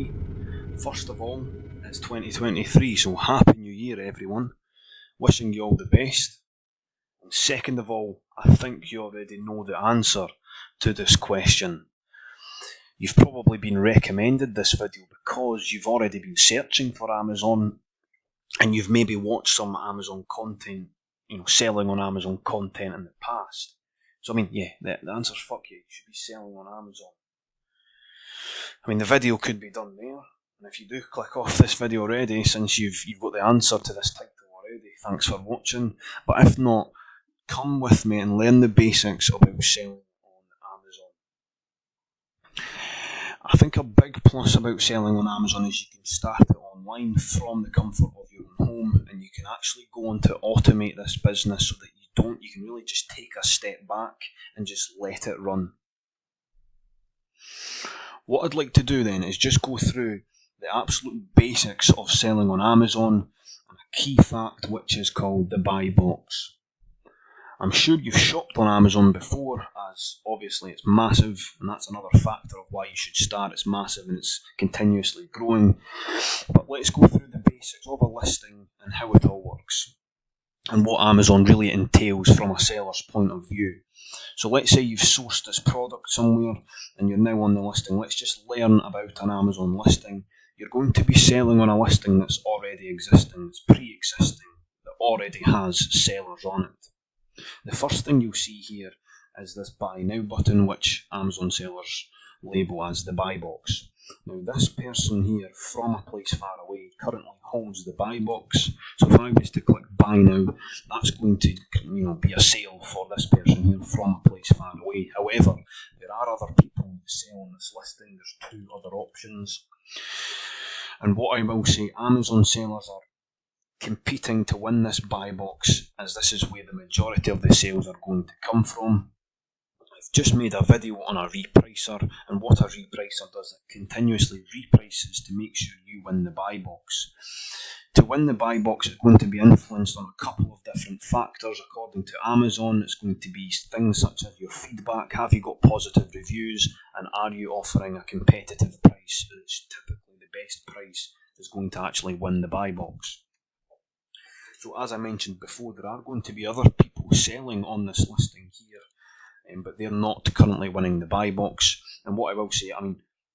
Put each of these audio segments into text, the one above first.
2023. First of all, it's 2023, so Happy New Year everyone. Wishing you all the best. And second of all, I think you already know the answer to this question. You've probably been recommended this video because you've already been searching for Amazon and you've maybe watched some Amazon content, selling on Amazon content in the past. So the answer's fuck you. You should be selling on Amazon. The video could be done there. And if you do click off this video already, since you've got the answer to this title already, thanks for watching. But if not, come with me and learn the basics about selling on Amazon. I think a big plus about selling on Amazon is you can start it online from the comfort of your own home, and you can actually go on to automate this business so that you can really just take a step back and just let it run. What I'd like to do then is just go through the absolute basics of selling on Amazon and a key fact which is called the buy box. I'm sure you've shopped on Amazon before, as obviously it's massive, and that's another factor of why you should start. It's massive and it's continuously growing. But let's go through the basics of a listing and how it all works, and what Amazon really entails from a seller's point of view. So let's say you've sourced this product somewhere and you're now on the listing. Let's just learn about an Amazon listing. You're going to be selling on a listing that's already existing, that's pre-existing, that already has sellers on it. The first thing you'll see here is this Buy Now button, which Amazon sellers label as the buy box. Now this person here from a place far away currently holds the buy box, so if I was to click buy now, that's going to be a sale for this person here from a place far away. However, there are other people that sell on this listing. There's two other options, and what I will say, Amazon sellers are competing to win this buy box, as this is where the majority of the sales are going to come from. I've just made a video on a repricer, and what a repricer does, it continuously reprices to make sure you win the buy box. To win the buy box, it's going to be influenced on a couple of different factors. According to Amazon, it's going to be things such as your feedback, have you got positive reviews, and are you offering a competitive price? It's typically the best price is going to actually win the buy box. So as I mentioned before, there are going to be other people selling on this listing here, but they're not currently winning the buy box. And what I will say,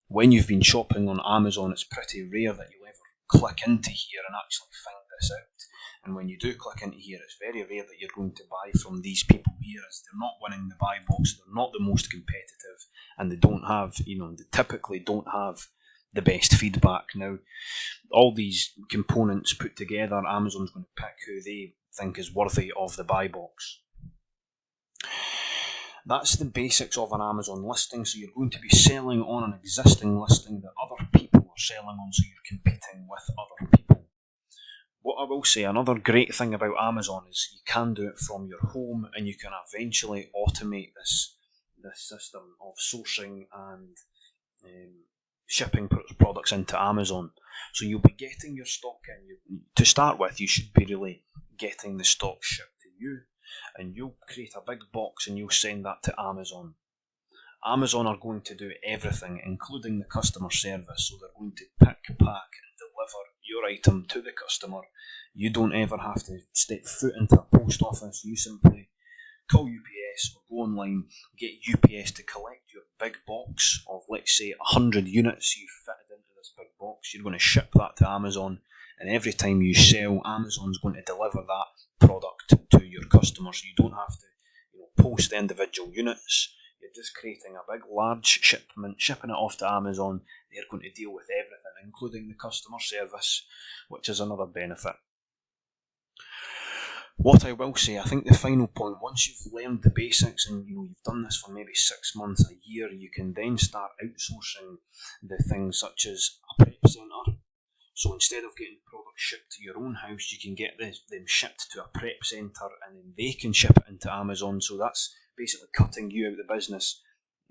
when you've been shopping on Amazon, it's pretty rare that you'll ever click into here and actually find this out. And when you do click into here, it's very rare that you're going to buy from these people here, as they're not winning the buy box, they're not the most competitive, and they don't have, they typically don't have the best feedback. Now, all these components put together, Amazon's going to pick who they think is worthy of the buy box. That's the basics of an Amazon listing. So you're going to be selling on an existing listing that other people are selling on, so you're competing with other people. What I will say, another great thing about Amazon is you can do it from your home, and you can eventually automate this system of sourcing and shipping products into Amazon. So you'll be getting your stock in. To start with, you should be really getting the stock shipped to you, and you'll create a big box and you'll send that to Amazon. Amazon are going to do everything, including the customer service, so they're going to pick, pack and deliver your item to the customer. You don't ever have to step foot into a post office. You simply call UPS or go online, get UPS to collect your big box of, let's say, 100 units you've fitted into this big box. You're going to ship that to Amazon, and every time you sell, Amazon's going to deliver that product to your customers. You don't have to post the individual units. You're just creating a big, large shipment, shipping it off to Amazon. They're going to deal with everything, including the customer service, which is another benefit. What I will say, I think the final point, once you've learned the basics and you've done this for maybe 6 months, a year, you can then start outsourcing the things such as a prep centre. So instead of getting product shipped to your own house, you can get them shipped to a prep centre, and then they can ship it into Amazon. So that's basically cutting you out of the business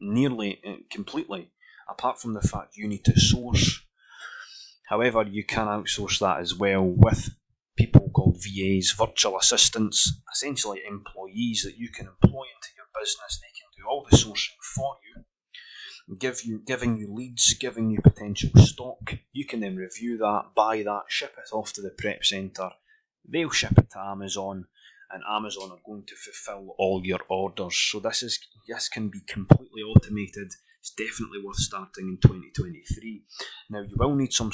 nearly completely, apart from the fact you need to source. However, you can outsource that as well with people called VAs, virtual assistants, essentially employees that you can employ into your business. They can do all the sourcing for you, giving you leads, giving you potential stock. You can then review that, buy that, ship it off to the prep centre. They'll ship it to Amazon, and Amazon are going to fulfil all your orders. So this can be completely automated. It's definitely worth starting in 2023. Now you will need some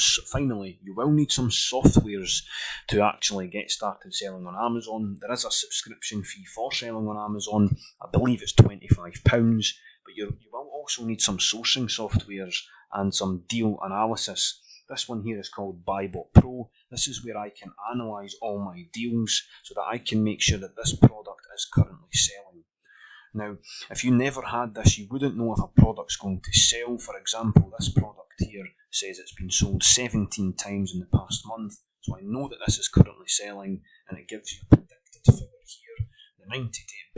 softwares to actually get started selling on Amazon. There is a subscription fee for selling on Amazon. I believe it's £25, but you will also need some sourcing softwares and some deal analysis. This one here is called BuyBot Pro. This is where I can analyse all my deals so that I can make sure that this product is currently selling. Now, if you never had this, you wouldn't know if a product's going to sell. For example, this product here says it's been sold 17 times in the past month, so I know that this is currently selling, and it gives you a predicted figure here, the 90-day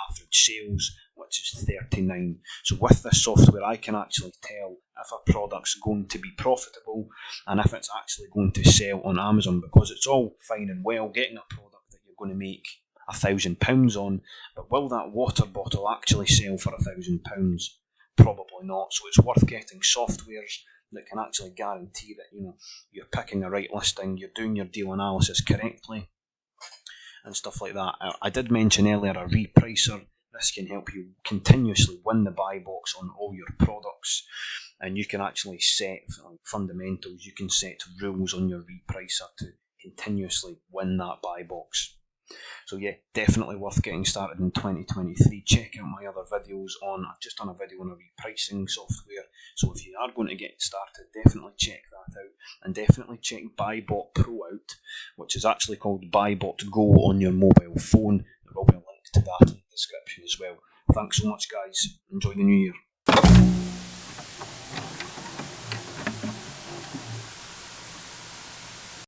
average sales, which is 39. So with this software, I can actually tell if a product's going to be profitable and if it's actually going to sell on Amazon, because it's all fine and well getting a product that you're going to make £1,000 on, but will that water bottle actually sell for £1,000? Probably not. So it's worth getting softwares that can actually guarantee that you're picking the right listing, you're doing your deal analysis correctly, and stuff like that. I did mention earlier a repricer. This can help you continuously win the buy box on all your products, and you can actually set fundamentals. You can set rules on your repricer to continuously win that buy box. So yeah, definitely worth getting started in 2023. Check out my other videos I've just done a video on a repricing software. So if you are going to get started, definitely check that out, and definitely check BuyBot Pro out, which is actually called BuyBot Go on your mobile phone. There will be a link to that in the description as well. Thanks so much, guys. Enjoy the new year.